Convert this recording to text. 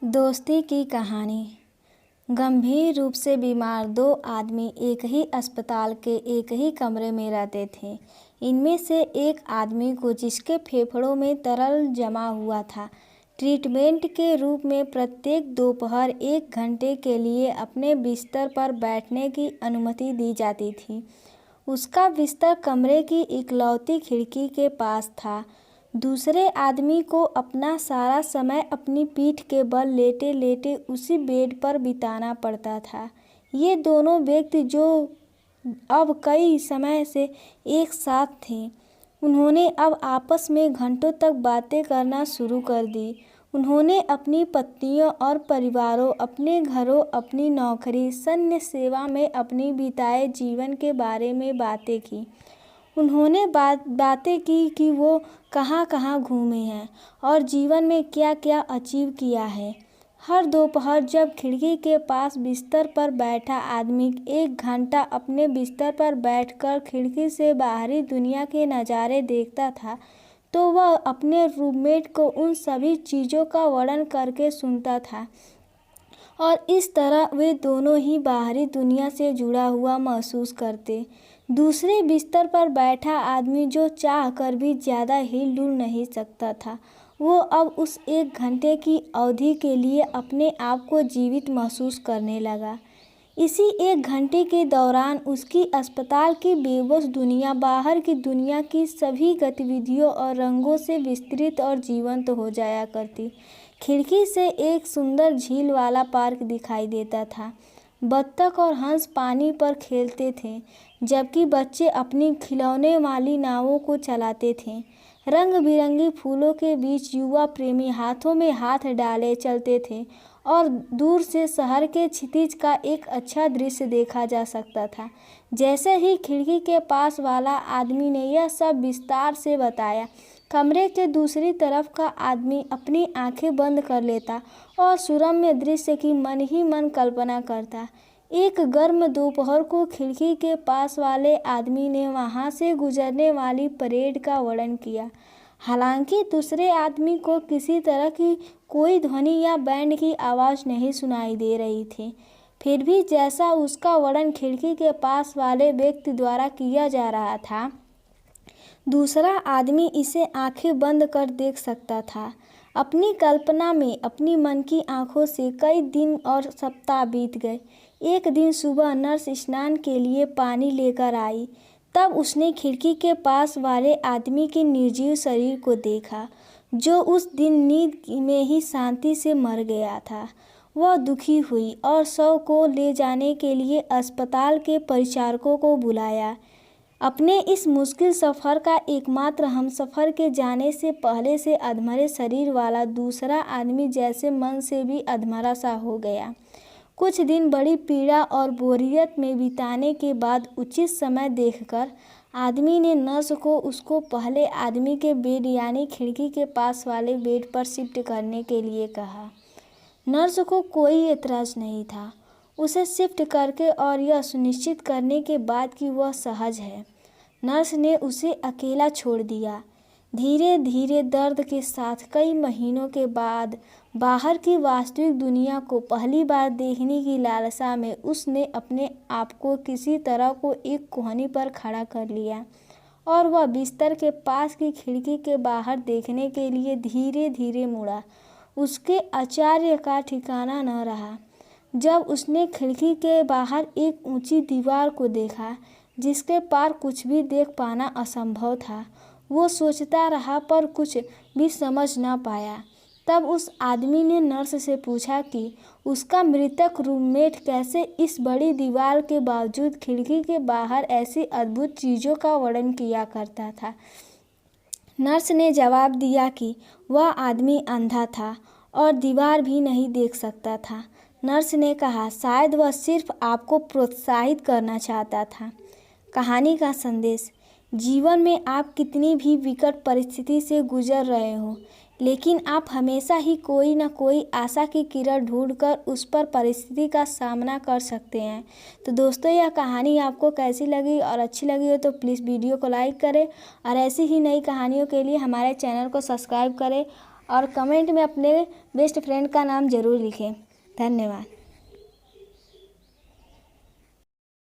दोस्ती की कहानी। गंभीर रूप से बीमार दो आदमी एक ही अस्पताल के एक ही कमरे में रहते थे। इनमें से एक आदमी को, जिसके फेफड़ों में तरल जमा हुआ था, ट्रीटमेंट के रूप में प्रत्येक दोपहर 1 घंटे के लिए अपने बिस्तर पर बैठने की अनुमति दी जाती थी। उसका बिस्तर कमरे की इकलौती खिड़की के पास था। दूसरे आदमी को अपना सारा समय अपनी पीठ के बल लेटे लेटे उसी बेड पर बिताना पड़ता था। ये दोनों व्यक्ति, जो अब कई समय से एक साथ थे, उन्होंने अब आपस में घंटों तक बातें करना शुरू कर दी। उन्होंने अपनी पत्नियों और परिवारों, अपने घरों, अपनी नौकरी, सैन्य सेवा में अपनी बिताए जीवन के बारे में बातें की। उन्होंने बातें की कि वो कहाँ कहाँ घूमे हैं और जीवन में क्या क्या अचीव किया है। हर दोपहर जब खिड़की के पास बिस्तर पर बैठा आदमी 1 घंटा अपने बिस्तर पर बैठकर खिड़की से बाहरी दुनिया के नज़ारे देखता था, तो वह अपने रूममेट को उन सभी चीज़ों का वर्णन करके सुनता था और इस तरह वे दोनों ही बाहरी दुनिया से जुड़ा हुआ महसूस करते। दूसरे बिस्तर पर बैठा आदमी, जो चाह कर भी ज़्यादा हिल-डुल नहीं सकता था, वो अब उस 1 घंटे की अवधि के लिए अपने आप को जीवित महसूस करने लगा। इसी 1 घंटे के दौरान उसकी अस्पताल की बेबस दुनिया बाहर की दुनिया की सभी गतिविधियों और रंगों से विस्तृत और जीवंत हो जाया करती। खिड़की से एक सुंदर झील वाला पार्क दिखाई देता था। बत्तख और हंस पानी पर खेलते थे, जबकि बच्चे अपनी खिलौने वाली नावों को चलाते थे। रंग बिरंगी फूलों के बीच युवा प्रेमी हाथों में हाथ डाले चलते थे और दूर से शहर के क्षितिज का एक अच्छा दृश्य देखा जा सकता था। जैसे ही खिड़की के पास वाला आदमी ने यह सब विस्तार से बताया, कमरे के दूसरी तरफ का आदमी अपनी आंखें बंद कर लेता और सुरम्य दृश्य की मन ही मन कल्पना करता। एक गर्म दोपहर को खिड़की के पास वाले आदमी ने वहां से गुजरने वाली परेड का वर्णन किया। हालांकि दूसरे आदमी को किसी तरह की कोई ध्वनि या बैंड की आवाज़ नहीं सुनाई दे रही थी, फिर भी जैसा उसका वर्णन खिड़की के पास वाले व्यक्ति द्वारा किया जा रहा था, दूसरा आदमी इसे आंखें बंद कर देख सकता था। अपनी कल्पना में अपनी मन की आंखों से कई दिन और सप्ताह बीत गए। एक दिन सुबह नर्स स्नान के लिए पानी लेकर आई। तब उसने खिड़की के पास वाले आदमी के निर्जीव शरीर को देखा, जो उस दिन नींद में ही शांति से मर गया था। वह दुखी हुई और शव को ले जाने के लिए अस्पताल के परिचारकों को बुलाया। अपने इस मुश्किल सफ़र का एकमात्र हमसफ़र के जाने से पहले से अधमरे शरीर वाला दूसरा आदमी जैसे मन से भी अधमरा सा हो गया। कुछ दिन बड़ी पीड़ा और बोरियत में बिताने के बाद उचित समय देखकर आदमी ने नर्स को उसको पहले आदमी के बेड यानी खिड़की के पास वाले बेड पर शिफ्ट करने के लिए कहा। नर्स को कोई एतराज़ नहीं था। उसे शिफ्ट करके और यह सुनिश्चित करने के बाद कि वह सहज है, नर्स ने उसे अकेला छोड़ दिया। धीरे धीरे दर्द के साथ कई महीनों के बाद बाहर की वास्तविक दुनिया को पहली बार देखने की लालसा में उसने अपने आप को किसी तरह को एक कोहनी पर खड़ा कर लिया और वह बिस्तर के पास की खिड़की के बाहर देखने के लिए धीरे धीरे मुड़ा। उसके आश्चर्य का ठिकाना न रहा जब उसने खिड़की के बाहर एक ऊंची दीवार को देखा, जिसके पार कुछ भी देख पाना असंभव था। वो सोचता रहा पर कुछ भी समझ न पाया। तब उस आदमी ने नर्स से पूछा कि उसका मृतक रूममेट कैसे इस बड़ी दीवार के बावजूद खिड़की के बाहर ऐसी अद्भुत चीज़ों का वर्णन किया करता था। नर्स ने जवाब दिया कि वह आदमी अंधा था और दीवार भी नहीं देख सकता था। नर्स ने कहा, शायद वह सिर्फ आपको प्रोत्साहित करना चाहता था। कहानी का संदेश: जीवन में आप कितनी भी विकट परिस्थिति से गुजर रहे हो, लेकिन आप हमेशा ही कोई ना कोई आशा की किरण ढूंढकर उस पर परिस्थिति का सामना कर सकते हैं। तो दोस्तों, यह कहानी आपको कैसी लगी और अच्छी लगी हो तो प्लीज़ वीडियो को लाइक करें और ऐसी ही नई कहानियों के लिए हमारे चैनल को सब्सक्राइब करें और कमेंट में अपने बेस्ट फ्रेंड का नाम ज़रूर लिखें। धन्यवाद।